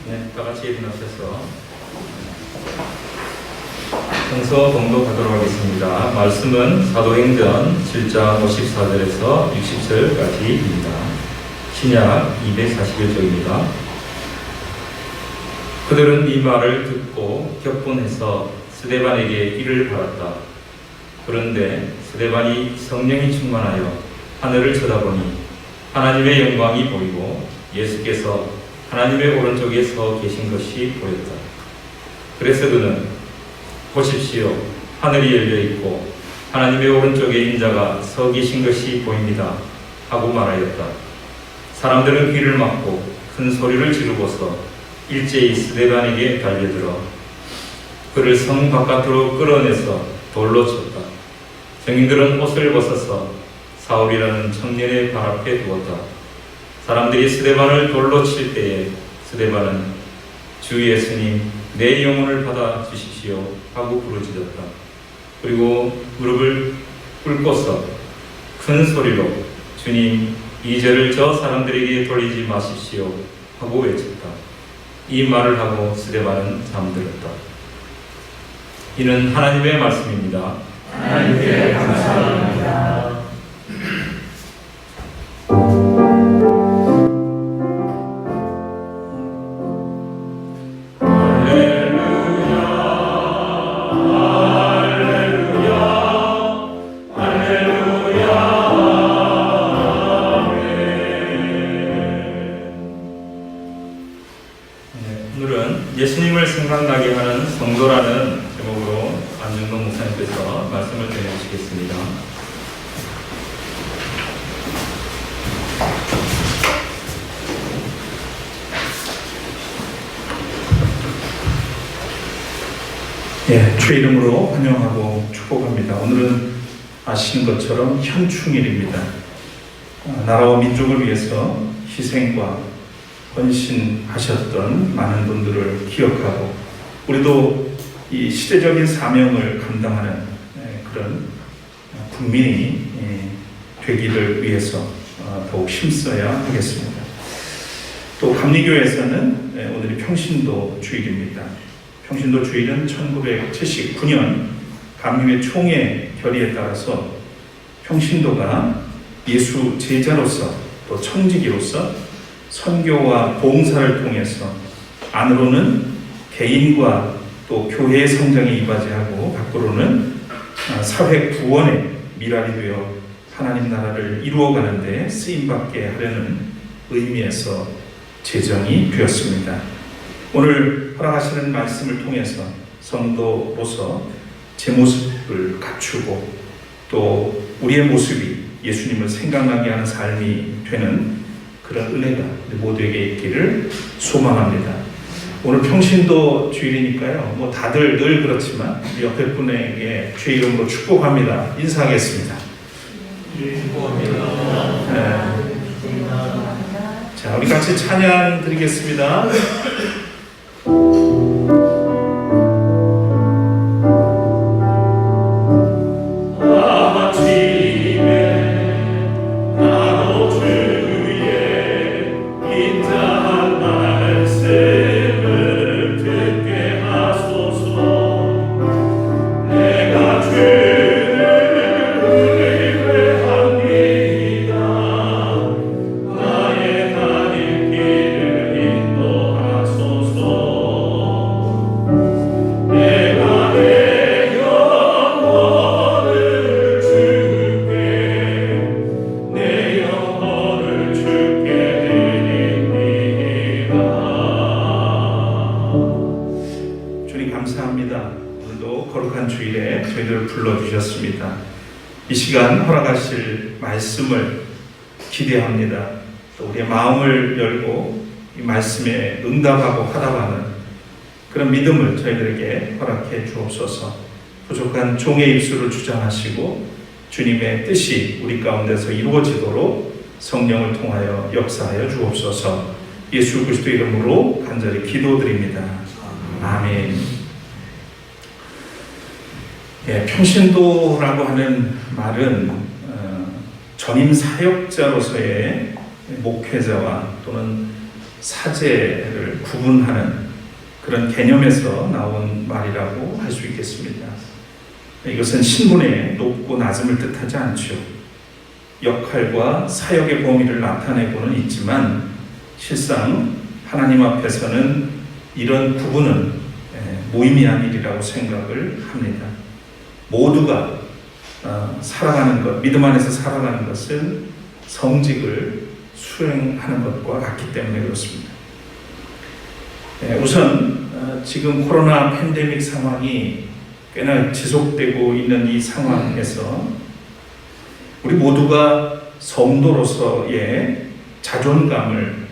네, 다 같이 일어나셔서 성서 봉독하도록 하겠습니다. 말씀은 사도행전 7장 54절에서 60절까지입니다. 신약 241쪽입니다. 그들은 이 말을 듣고 격분해서 스데반에게 이를 바랐다. 그런데 스데반이 성령이 충만하여 하늘을 쳐다보니 하나님의 영광이 보이고 예수께서 하나님의 오른쪽에 서 계신 것이 보였다. 그래서 그는 보십시오, 하늘이 열려 있고 하나님의 오른쪽에 인자가 서 계신 것이 보입니다 하고 말하였다. 사람들은 귀를 막고 큰 소리를 지르고서 일제히 스데반에게 달려들어 그를 성 바깥으로 끌어내서 돌로 쳤다. 증인들은 옷을 벗어서 사울이라는 청년의 발 앞에 두었다. 사람들이 스데반을 돌로 칠 때에 스데반은 주 예수님, 내 영혼을 받아 주십시오 하고 부르짖었다. 그리고 무릎을 꿇고서 큰 소리로 주님, 이 죄를 저 사람들에게 돌리지 마십시오 하고 외쳤다. 이 말을 하고 스데반은 잠들었다. 이는 하나님의 말씀입니다. 하나님께 감사합니다. 오늘은 예수님을 생각나게 하는 성도라는 제목으로 안중동 목사님께서 말씀을 전해주시겠습니다. 주의 이름으로 환영하고 축복합니다. 오늘은 아시는 것처럼 현충일입니다. 나라와 민족을 위해서 희생과 헌신하셨던 많은 분들을 기억하고 우리도 이 시대적인 사명을 감당하는 그런 국민이 되기를 위해서 더욱 힘써야 하겠습니다. 또 감리교에서는 오늘이 평신도 주일입니다. 평신도 주일은 1979년 감리회 총회 결의에 따라서 평신도가 예수 제자로서 또 청지기로서 선교와 봉사를 통해서 안으로는 개인과 또 교회의 성장에 이바지하고 밖으로는 사회 구원의 미랄이 되어 하나님 나라를 이루어가는 데 쓰임받게 하려는 의미에서 제정이 되었습니다. 오늘 허락하시는 말씀을 통해서 성도로서 제 모습을 갖추고 또 우리의 모습이 예수님을 생각나게 하는 삶이 되는 그런 은혜가 모두에게 있기를 소망합니다. 오늘 평신도 주일이니까요. 다들 늘 그렇지만 우리 옆에 분에게 주의 이름으로 축복합니다. 인사하겠습니다. 축복합니다. 자, 우리 같이 찬양 드리겠습니다. 불러주셨습니다. 이 시간 허락하실 말씀을 기대합니다. 또 우리의 마음을 열고 이 말씀에 응답하고 화답하는 그런 믿음을 저희들에게 허락해 주옵소서. 부족한 종의 입술을 주장하시고 주님의 뜻이 우리 가운데서 이루어지도록 성령을 통하여 역사하여 주옵소서. 예수 그리스도 이름으로 간절히 기도드립니다. 아멘. 평신도라고 하는 말은 전임 사역자로서의 목회자와 또는 사제를 구분하는 그런 개념에서 나온 말이라고 할 수 있겠습니다. 이것은 신분의 높고 낮음을 뜻하지 않죠. 역할과 사역의 범위를 나타내고는 있지만 실상 하나님 앞에서는 이런 구분은 무의미한 일이라고 생각을 합니다. 모두가 살아가는 것, 믿음 안에서 살아가는 것은 성직을 수행하는 것과 같기 때문에 그렇습니다. 우선 지금 코로나 팬데믹 상황이 꽤나 지속되고 있는 이 상황에서 우리 모두가 성도로서의 자존감을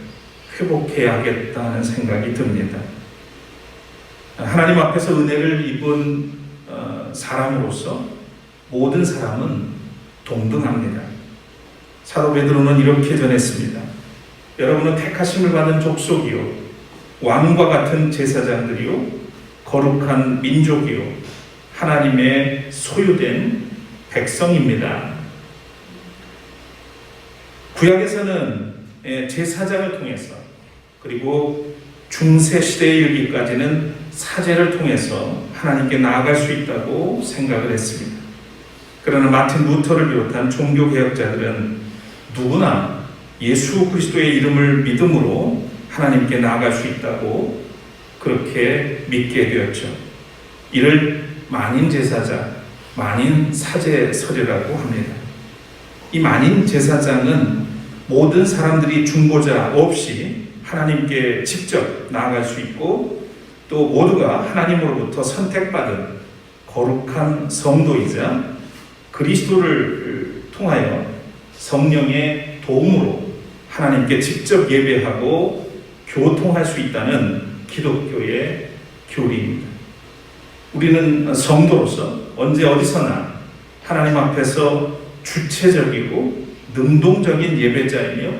회복해야겠다는 생각이 듭니다. 하나님 앞에서 은혜를 입은 사람으로서 모든 사람은 동등합니다. 사도 베드로는 이렇게 전했습니다. 여러분은 택하심을 받은 족속이요, 왕과 같은 제사장들이요, 거룩한 민족이요, 하나님의 소유된 백성입니다. 구약에서는 제사장을 통해서, 그리고 중세 시대에 이르기까지는 사제를 통해서 하나님께 나아갈 수 있다고 생각을 했습니다. 그러나 마틴 루터를 비롯한 종교개혁자들은 누구나 예수 그리스도의 이름을 믿음으로 하나님께 나아갈 수 있다고 그렇게 믿게 되었죠. 이를 만인 제사장, 만인 사제설이라고 합니다. 이 만인 제사장은 모든 사람들이 중보자 없이 하나님께 직접 나아갈 수 있고 또 모두가 하나님으로부터 선택받은 거룩한 성도이자 그리스도를 통하여 성령의 도움으로 하나님께 직접 예배하고 교통할 수 있다는 기독교의 교리입니다. 우리는 성도로서 언제 어디서나 하나님 앞에서 주체적이고 능동적인 예배자이며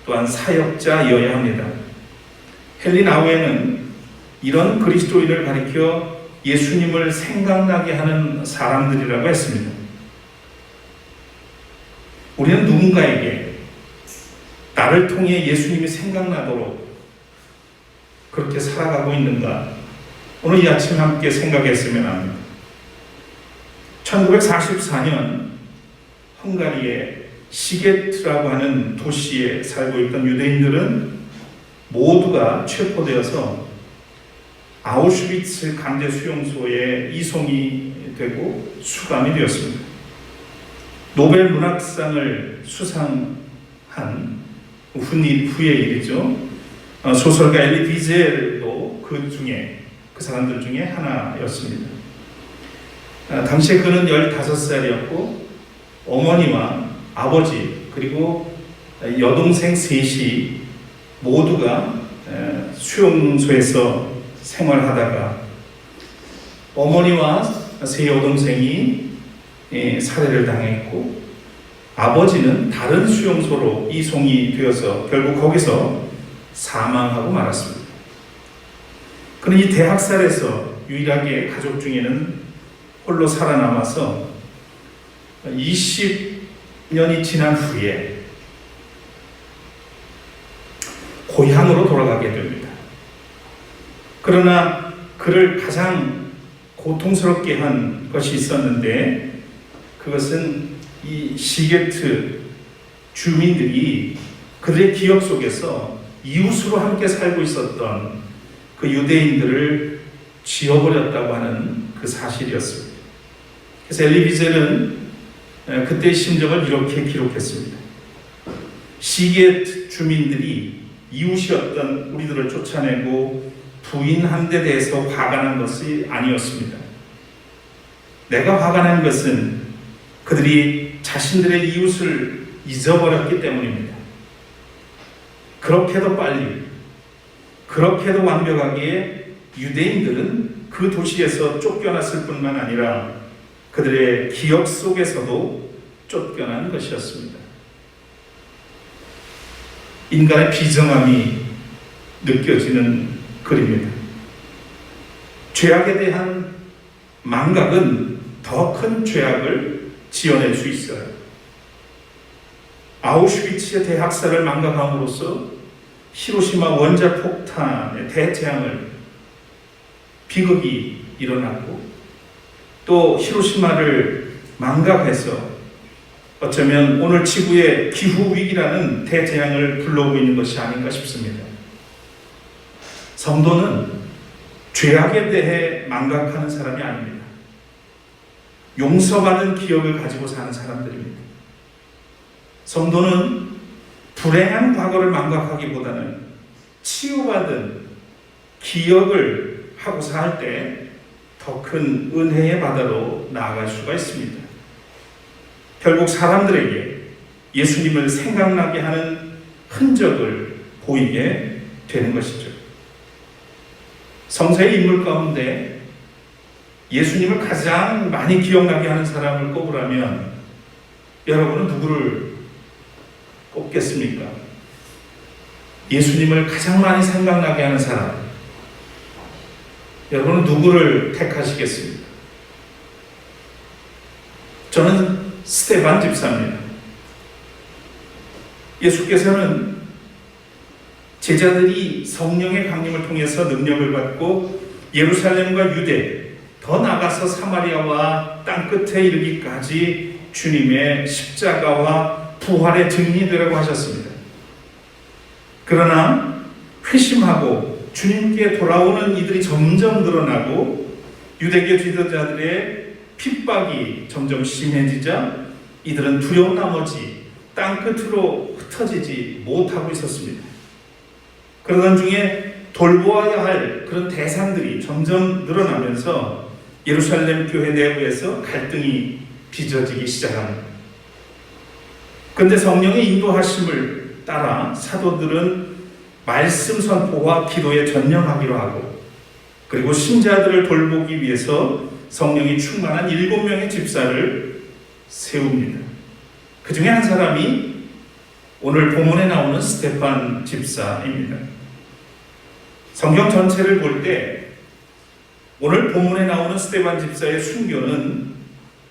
또한 사역자여야 합니다. 헨리 나우에는 이런 그리스도인을 가리켜 예수님을 생각나게 하는 사람들이라고 했습니다. 우리는 누군가에게 나를 통해 예수님이 생각나도록 그렇게 살아가고 있는가? 오늘 이 아침 함께 생각했으면 합니다. 1944년 헝가리의 시게트라고 하는 도시에 살고 있던 유대인들은 모두가 체포되어서 아우슈비츠 강제 수용소에 이송이 되고 수감이 되었습니다. 노벨 문학상을 수상한 후의 일이죠. 소설가 엘리 비젤도 그 사람들 중에 하나였습니다. 당시에 그는 15살이었고 어머니와 아버지 그리고 여동생 셋이 모두가 수용소에서 생활하다가 어머니와 세 여동생이 살해를 당했고 아버지는 다른 수용소로 이송이 되어서 결국 거기서 사망하고 말았습니다. 그는 이 대학살에서 유일하게 가족 중에는 홀로 살아남아서 20년이 지난 후에 고향으로 돌아가게 됩니다. 그러나 그를 가장 고통스럽게 한 것이 있었는데 그것은 이 시게트 주민들이 그들의 기억 속에서 이웃으로 함께 살고 있었던 그 유대인들을 지워버렸다고 하는 그 사실이었습니다. 그래서 엘리 비젤은 그때의 심정을 이렇게 기록했습니다. 시게트 주민들이 이웃이었던 우리들을 쫓아내고 부인한 데 대해서 화가 난 것이 아니었습니다. 내가 화가 난 것은 그들이 자신들의 이웃을 잊어버렸기 때문입니다. 그렇게도 빨리, 그렇게도 완벽하게 유대인들은 그 도시에서 쫓겨났을 뿐만 아니라 그들의 기억 속에서도 쫓겨난 것이었습니다. 인간의 비정함이 느껴지는 글입니다. 죄악에 대한 망각은 더 큰 죄악을 지어낼 수 있어요. 아우슈비츠의 대학살을 망각함으로써 히로시마 원자 폭탄의 대재앙을 비극이 일어났고 또 히로시마를 망각해서 어쩌면 오늘 지구의 기후위기라는 대재앙을 불러오고 있는 것이 아닌가 싶습니다. 성도는 죄악에 대해 망각하는 사람이 아닙니다. 용서받은 기억을 가지고 사는 사람들입니다. 성도는 불행한 과거를 망각하기보다는 치유받은 기억을 하고 살 때 더 큰 은혜의 바다로 나아갈 수가 있습니다. 결국 사람들에게 예수님을 생각나게 하는 흔적을 보이게 되는 것이죠. 성서의 인물 가운데 예수님을 가장 많이 기억나게 하는 사람을 꼽으라면 여러분은 누구를 꼽겠습니까? 예수님을 가장 많이 생각나게 하는 사람, 여러분은 누구를 택하시겠습니까? 저는 스데반 집사입니다. 예수께서는 제자들이 성령의 강림을 통해서 능력을 받고 예루살렘과 유대, 더 나아가서 사마리아와 땅끝에 이르기까지 주님의 십자가와 부활의 증인이 되라고 하셨습니다. 그러나 회심하고 주님께 돌아오는 이들이 점점 늘어나고 유대교 지도자들의 핍박이 점점 심해지자 이들은 두려운 나머지 땅끝으로 흩어지지 못하고 있었습니다. 그러던 중에 돌보아야 할 그런 대상들이 점점 늘어나면서 예루살렘 교회 내부에서 갈등이 빚어지기 시작합니다. 그런데 성령의 인도하심을 따라 사도들은 말씀 선포와 기도에 전념하기로 하고 그리고 신자들을 돌보기 위해서 성령이 충만한 7명의 집사를 세웁니다. 그 중에 한 사람이 오늘 본문에 나오는 스데반 집사입니다. 성경 전체를 볼 때 오늘 본문에 나오는 스데반 집사의 순교는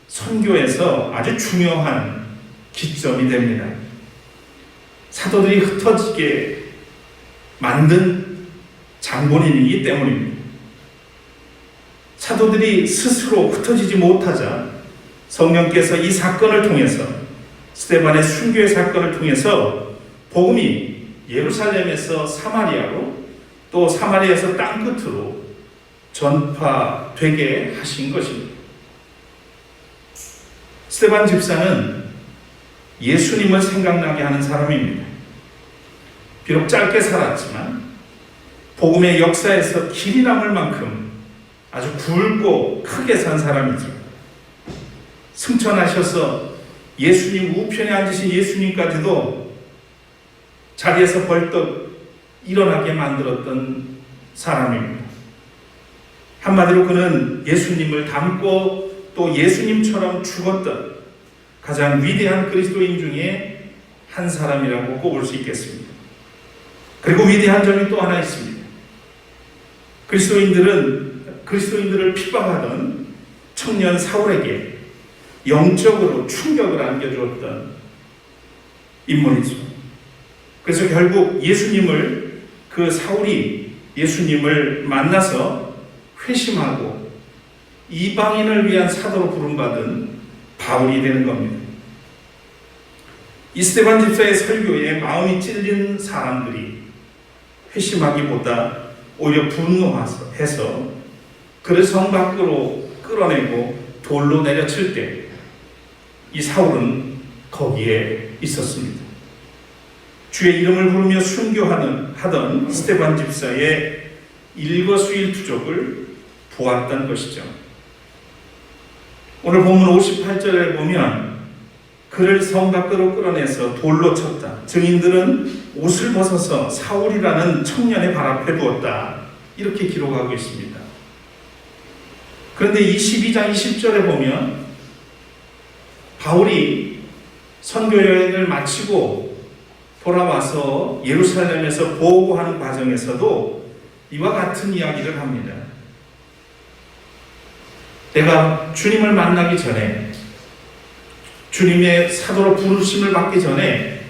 선교에서 아주 중요한 기점이 됩니다. 사도들이 흩어지게 만든 장본인이기 때문입니다. 사도들이 스스로 흩어지지 못하자 성령께서 이 사건을 통해서 스데반의 순교의 사건을 통해서 복음이 예루살렘에서 사마리아로 또 사마리아에서 땅끝으로 전파되게 하신 것입니다. 스데반 집사는 예수님을 생각나게 하는 사람입니다. 비록 짧게 살았지만 복음의 역사에서 길이 남을 만큼 아주 굵고 크게 산 사람이죠. 승천하셔서 예수님 우편에 앉으신 예수님까지도 자리에서 벌떡 일어나게 만들었던 사람입니다. 한마디로 그는 예수님을 닮고 또 예수님처럼 죽었던 가장 위대한 그리스도인 중에 한 사람이라고 꼽을 수 있겠습니다. 그리고 위대한 점이 또 하나 있습니다. 그리스도인들을 핍박하던 청년 사울에게 영적으로 충격을 안겨주었던 인물이죠. 그래서 결국 사울이 예수님을 만나서 회심하고 이방인을 위한 사도로 부름받은 바울이 되는 겁니다. 이 스데반 집사의 설교에 마음이 찔린 사람들이 회심하기보다 오히려 분노해서 그를 성 밖으로 끌어내고 돌로 내려칠 때 이 사울은 거기에 있었습니다. 주의 이름을 부르며 순교하던 스데반 집사의 일거수일투족을 보았던 것이죠. 오늘 본문 58절에 보면 그를 성 밖으로 끌어내서 돌로 쳤다. 증인들은 옷을 벗어서 사울이라는 청년의 발 앞에 두었다. 이렇게 기록하고 있습니다. 그런데 22장 20절에 보면 바울이 선교 여행을 마치고 돌아와서 예루살렘에서 보고하는 과정에서도 이와 같은 이야기를 합니다. 내가 주님을 만나기 전에, 주님의 사도로 부르심을 받기 전에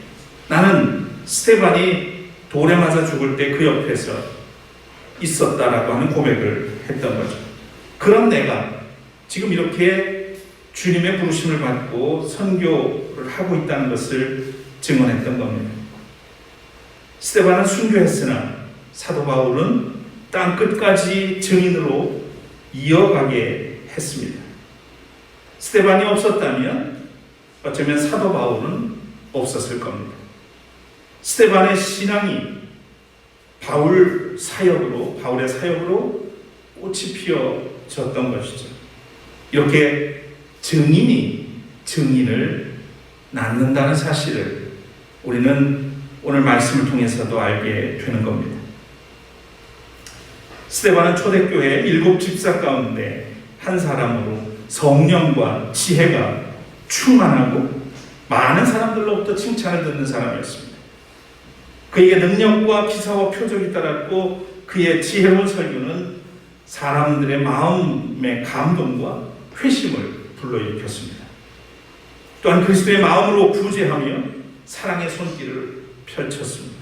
나는 스데반이 돌에 맞아 죽을 때 그 옆에서 있었다라고 하는 고백을 했던 거죠. 그런 내가 지금 이렇게 주님의 부르심을 받고 선교를 하고 있다는 것을 증언했던 겁니다. 스데반은 순교했으나 사도 바울은 땅 끝까지 증인으로 이어가게 했습니다. 스데반이 없었다면 어쩌면 사도 바울은 없었을 겁니다. 스데반의 신앙이 바울의 사역으로 꽃이 피어졌던 것이죠. 이렇게 증인이 증인을 낳는다는 사실을 우리는 오늘 말씀을 통해서도 알게 되는 겁니다. 스데반은 초대교회 7 집사 가운데 한 사람으로 성령과 지혜가 충만하고 많은 사람들로부터 칭찬을 듣는 사람이었습니다. 그에게 능력과 기사와 표적이 따랐고 그의 지혜로운 설교는 사람들의 마음의 감동과 회심을 불러일으켰습니다. 또한 그리스도의 마음으로 구제하며 사랑의 손길을 펼쳤습니다.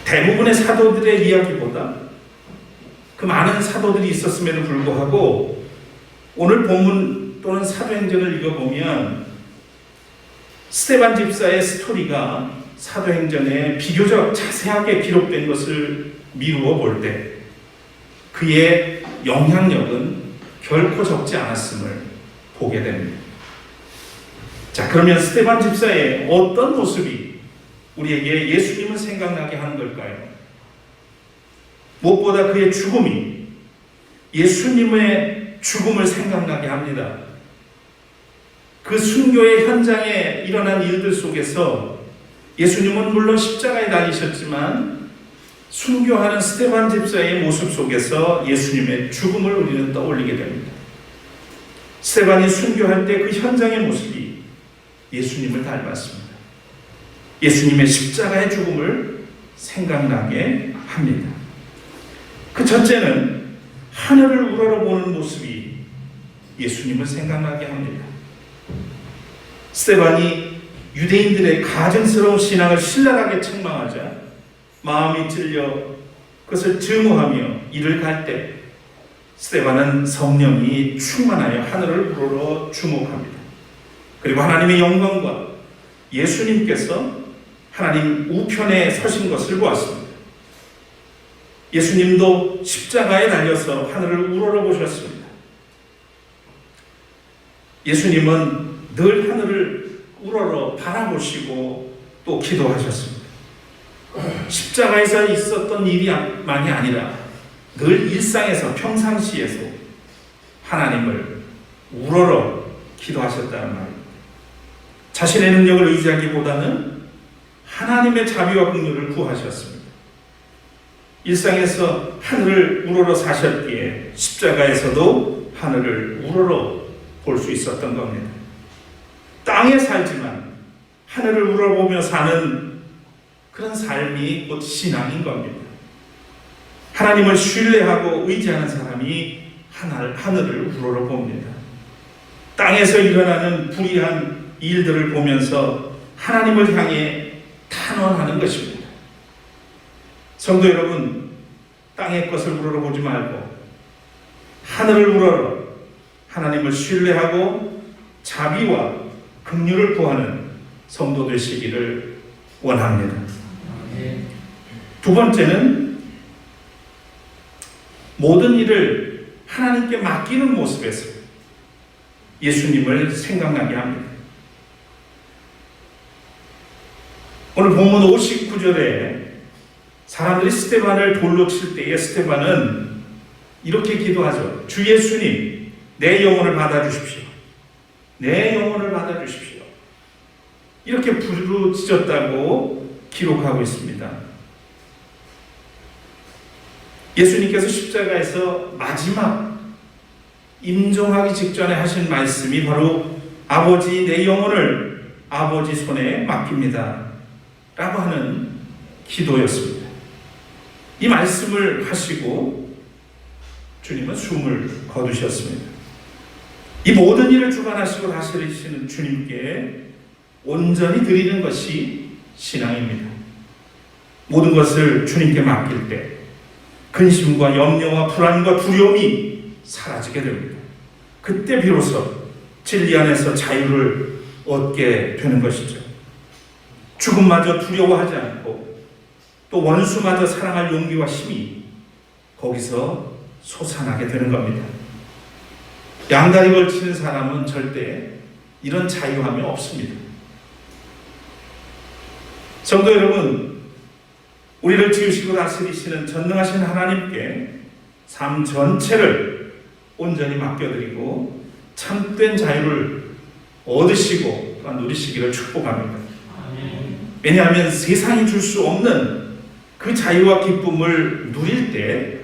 대부분의 사도들의 이야기보다 그 많은 사도들이 있었음에도 불구하고 오늘 본문 또는 사도행전을 읽어보면 스데반 집사의 스토리가 사도행전에 비교적 자세하게 기록된 것을 미루어 볼 때 그의 영향력은 결코 적지 않았음을 보게 됩니다. 자, 그러면 스데반 집사의 어떤 모습이 우리에게 예수님을 생각나게 하는 걸까요? 무엇보다 그의 죽음이 예수님의 죽음을 생각나게 합니다. 그 순교의 현장에 일어난 일들 속에서 예수님은 물론 십자가에 달리셨지만 순교하는 스데반 집사의 모습 속에서 예수님의 죽음을 우리는 떠올리게 됩니다. 스데반이 순교할 때 그 현장의 모습이 예수님을 닮았습니다. 예수님의 십자가의 죽음을 생각나게 합니다. 그 첫째는 하늘을 우러러보는 모습이 예수님을 생각나게 합니다. 스데반이 유대인들의 가증스러운 신앙을 신랄하게 책망하자 마음이 찔려 그것을 증오하며 이를 갈 때 스데반은 성령이 충만하여 하늘을 우러러 주목합니다. 그리고 하나님의 영광과 예수님께서 하나님 우편에 서신 것을 보았습니다. 예수님도 십자가에 달려서 하늘을 우러러 보셨습니다. 예수님은 늘 하늘을 우러러 바라보시고 또 기도하셨습니다. 십자가에서 있었던 일이만이 아니라 늘 일상에서 평상시에서 하나님을 우러러 기도하셨다는 말입니다. 자신의 능력을 의지하기보다는 하나님의 자비와 긍휼을 구하셨습니다. 일상에서 하늘을 우러러 사셨기에 십자가에서도 하늘을 우러러 볼 수 있었던 겁니다. 땅에 살지만 하늘을 우러보며 사는 그런 삶이 곧 신앙인 겁니다. 하나님을 신뢰하고 의지하는 사람이 하늘을 우러러봅니다. 땅에서 일어나는 불의한 일들을 보면서 하나님을 향해 탄원하는 것입니다. 성도 여러분, 땅의 것을 우러러보지 말고 하늘을 우러러 하나님을 신뢰하고 자비와 긍휼을 구하는 성도 되시기를 원합니다. 두 번째는 모든 일을 하나님께 맡기는 모습에서 예수님을 생각나게 합니다. 오늘 본문 59절에 사람들이 스데반을 돌로 칠 때에 스데반은 이렇게 기도하죠. 주 예수님, 내 영혼을 받아주십시오. 내 영혼을 받아주십시오. 이렇게 부르짖었다고 기록하고 있습니다. 예수님께서 십자가에서 마지막 임종하기 직전에 하신 말씀이 바로 아버지 내 영혼을 아버지 손에 맡깁니다 라고 하는 기도였습니다. 이 말씀을 하시고 주님은 숨을 거두셨습니다. 이 모든 일을 주관하시고 다스리시는 주님께 온전히 드리는 것이 신앙입니다. 모든 것을 주님께 맡길 때 근심과 염려와 불안과 두려움이 사라지게 됩니다. 그때 비로소 진리 안에서 자유를 얻게 되는 것이죠. 죽음마저 두려워하지 않고 또 원수마저 사랑할 용기와 힘이 거기서 솟아나게 되는 겁니다. 양다리 걸치는 사람은 절대 이런 자유함이 없습니다. 성도 여러분, 우리를 지으시고 다스리시는 전능하신 하나님께 삶 전체를 온전히 맡겨드리고 참된 자유를 얻으시고 또한 누리시기를 축복합니다. 왜냐하면 세상이 줄 수 없는 그 자유와 기쁨을 누릴 때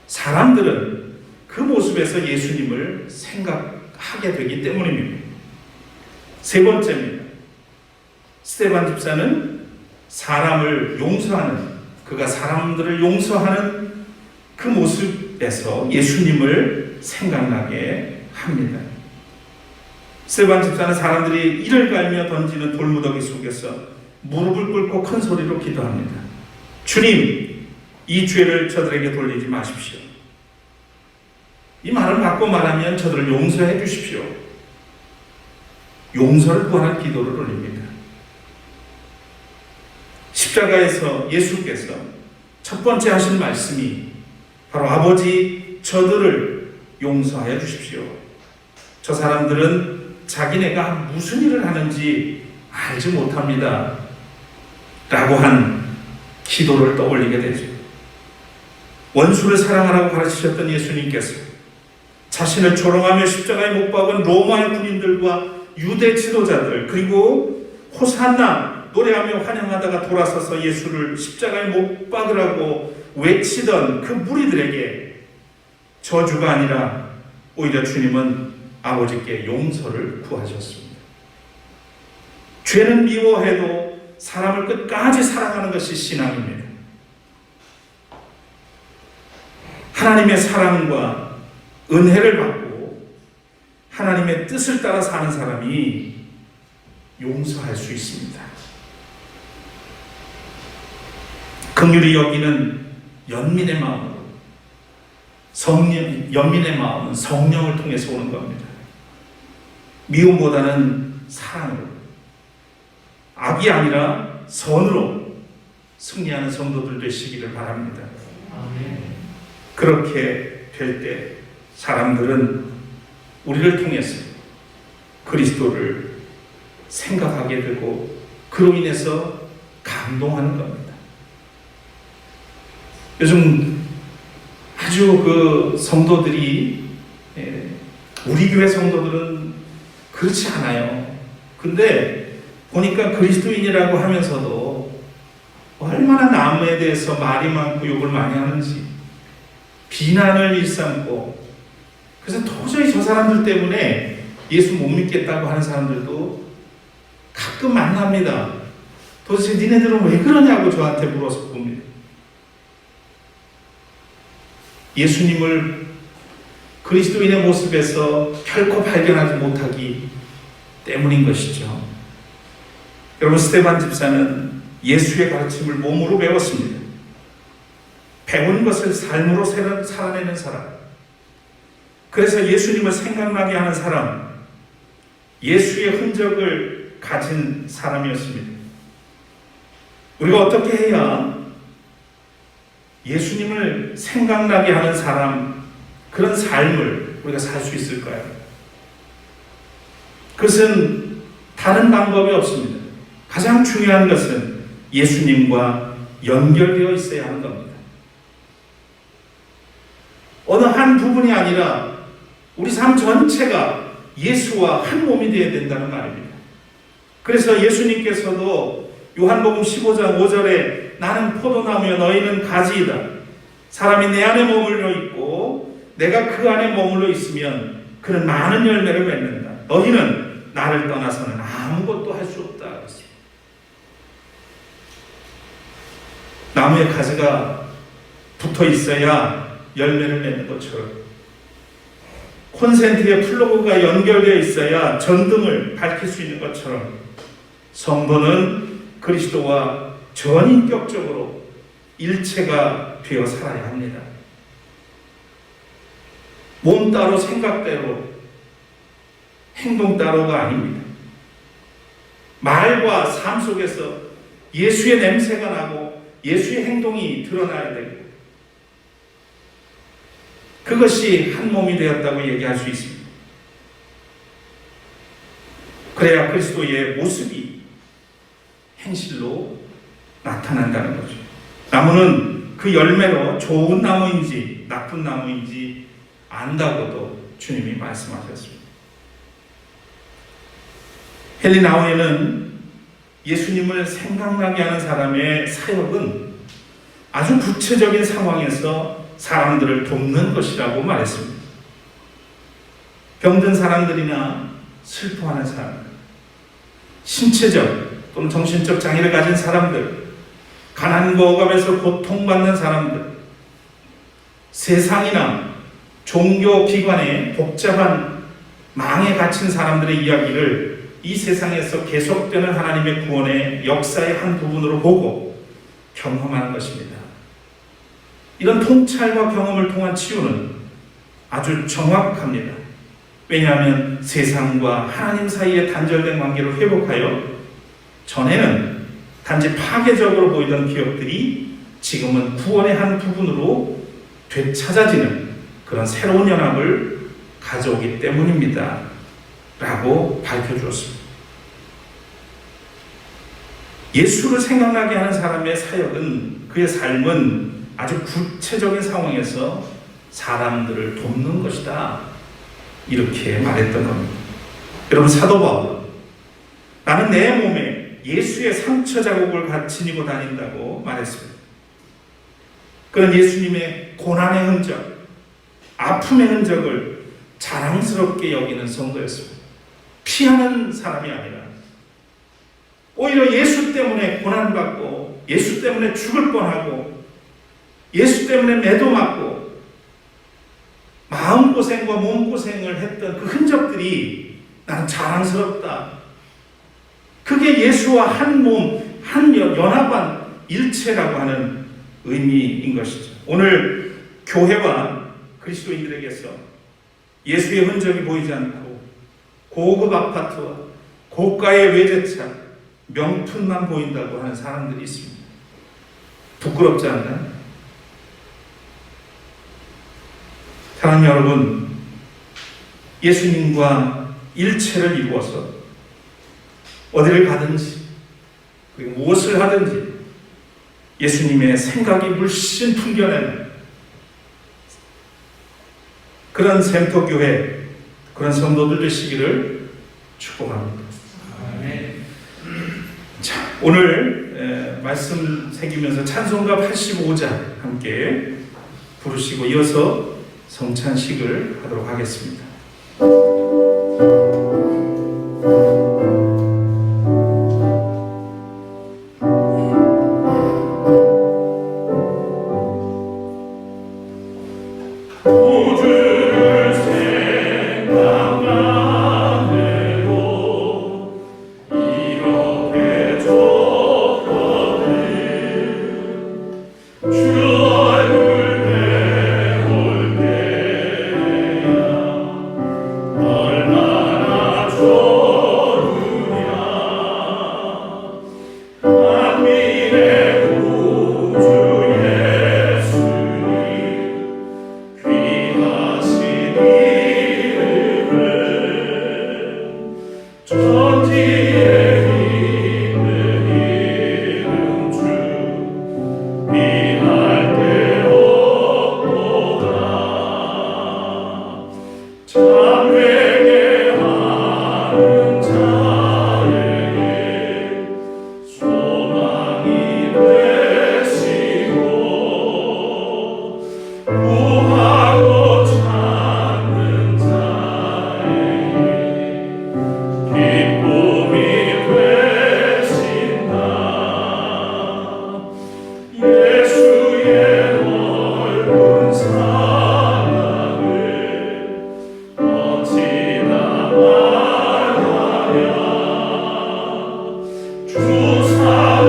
사람들은 그 모습에서 예수님을 생각하게 되기 때문입니다. 세 번째입니다. 스데반 집사는 사람을 용서하는, 그가 사람들을 용서하는 그 모습에서 예수님을 생각나게 합니다. 스데반 집사는 사람들이 이를 갈며 던지는 돌무더기 속에서 무릎을 꿇고 큰 소리로 기도합니다. 주님, 이 죄를 저들에게 돌리지 마십시오. 이 말을 갖고 말하면 저들을 용서해 주십시오. 용서를 구하는 기도를 올립니다. 십자가에서 예수께서 첫 번째 하신 말씀이 바로 아버지, 저들을 용서하여 주십시오. 저 사람들은 자기네가 무슨 일을 하는지 알지 못합니다. 라고 한 기도를 떠올리게 되죠. 원수를 사랑하라고 가르치셨던 예수님께서 자신을 조롱하며 십자가에 못 박은 로마의 군인들과 유대 지도자들, 그리고 호산나 노래하며 환영하다가 돌아서서 예수를 십자가에 못 박으라고 외치던 그 무리들에게 저주가 아니라 오히려 주님은 아버지께 용서를 구하셨습니다. 죄는 미워해도 사람을 끝까지 사랑하는 것이 신앙입니다. 하나님의 사랑과 은혜를 받고 하나님의 뜻을 따라 사는 사람이 용서할 수 있습니다. 긍휼히 여기는 연민의 마음으로, 연민의 마음은 성령을 통해서 오는 겁니다. 미움보다는 사랑으로, 악이 아니라 선으로 승리하는 성도들 되시기를 바랍니다. 그렇게 될 때 사람들은 우리를 통해서 그리스도를 생각하게 되고 그로 인해서 감동하는 겁니다. 요즘 아주 그 성도들이, 우리 교회 성도들은 그렇지 않아요. 근데 보니까 그리스도인이라고 하면서도 얼마나 남에 대해서 말이 많고 욕을 많이 하는지, 비난을 일삼고, 그래서 도저히 저 사람들 때문에 예수 못 믿겠다고 하는 사람들도 가끔 만납니다. 도대체 니네들은 왜 그러냐고 저한테 물어서 봅니다. 예수님을 그리스도인의 모습에서 결코 발견하지 못하기 때문인 것이죠. 여러분, 스데반 집사는 예수의 가르침을 몸으로 배웠습니다. 배운 것을 삶으로 살아내는 사람, 그래서 예수님을 생각나게 하는 사람, 예수의 흔적을 가진 사람이었습니다. 우리가 어떻게 해야 예수님을 생각나게 하는 사람, 그런 삶을 우리가 살 수 있을까요? 그것은 다른 방법이 없습니다. 가장 중요한 것은 예수님과 연결되어 있어야 하는 겁니다. 어느 한 부분이 아니라 우리 삶 전체가 예수와 한 몸이 되어야 된다는 말입니다. 그래서 예수님께서도 요한복음 15장 5절에 나는 포도나무여 너희는 가지이다. 사람이 내 안에 머물러 있고 내가 그 안에 머물러 있으면 그는 많은 열매를 맺는다. 너희는 나를 떠나서는 아무것도 할 수 없다. 나무에 가지가 붙어 있어야 열매를 맺는 것처럼, 콘센트에 플러그가 연결되어 있어야 전등을 밝힐 수 있는 것처럼, 성도는 그리스도와 전인격적으로 일체가 되어 살아야 합니다. 몸 따로 생각대로 행동 따로가 아닙니다. 말과 삶 속에서 예수의 냄새가 나고 예수의 행동이 드러나야 되고 그것이 한 몸이 되었다고 얘기할 수 있습니다. 그래야 그리스도의 모습이 행실로 나타난다는 거죠. 나무는 그 열매로 좋은 나무인지 나쁜 나무인지 안다고도 주님이 말씀하셨습니다. 헬리나오에는 예수님을 생각나게 하는 사람의 사역은 아주 구체적인 상황에서 사람들을 돕는 것이라고 말했습니다. 병든 사람들이나 슬퍼하는 사람들, 신체적 또는 정신적 장애를 가진 사람들, 가난과 억압에서 고통받는 사람들, 세상이나 종교기관의 복잡한 망에 갇힌 사람들의 이야기를 이 세상에서 계속되는 하나님의 구원의 역사의 한 부분으로 보고 경험하는 것입니다. 이런 통찰과 경험을 통한 치유는 아주 정확합니다. 왜냐하면 세상과 하나님 사이의 단절된 관계를 회복하여 전에는 단지 파괴적으로 보이던 기업들이 지금은 구원의 한 부분으로 되찾아지는 그런 새로운 연합을 가져오기 때문입니다. 라고 밝혀주었습니다. 예수를 생각나게 하는 사람의 사역은, 그의 삶은 아주 구체적인 상황에서 사람들을 돕는 것이다. 이렇게 말했던 겁니다. 여러분, 사도 바울, 나는 내 몸에 예수의 상처 자국을 지니고 다닌다고 말했습니다. 그런 예수님의 고난의 흔적, 아픔의 흔적을 자랑스럽게 여기는 성도였습니다. 피하는 사람이 아니라 오히려 예수 때문에 고난받고 예수 때문에 죽을 뻔하고 예수 때문에 매도 맞고 마음고생과 몸고생을 했던 그 흔적들이 나는 자랑스럽다. 그게 예수와 한 몸, 한 연합한 일체라고 하는 의미인 것이죠. 오늘 교회와 그리스도인들에게서 예수의 흔적이 보이지 않고 고급 아파트와 고가의 외제차, 명품만 보인다고 하는 사람들이 있습니다. 부끄럽지 않나요? 사랑하는 여러분, 예수님과 일체를 이루어서 어디를 가든지 그리고 무엇을 하든지 예수님의 생각이 물씬 풍겨내는 그런 샘터교회, 그런 성도들 되시기를 축복합니다. 자, 오늘 말씀 새기면서 찬송가 85장 함께 부르시고 이어서 성찬식을 하도록 하겠습니다. 주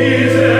이제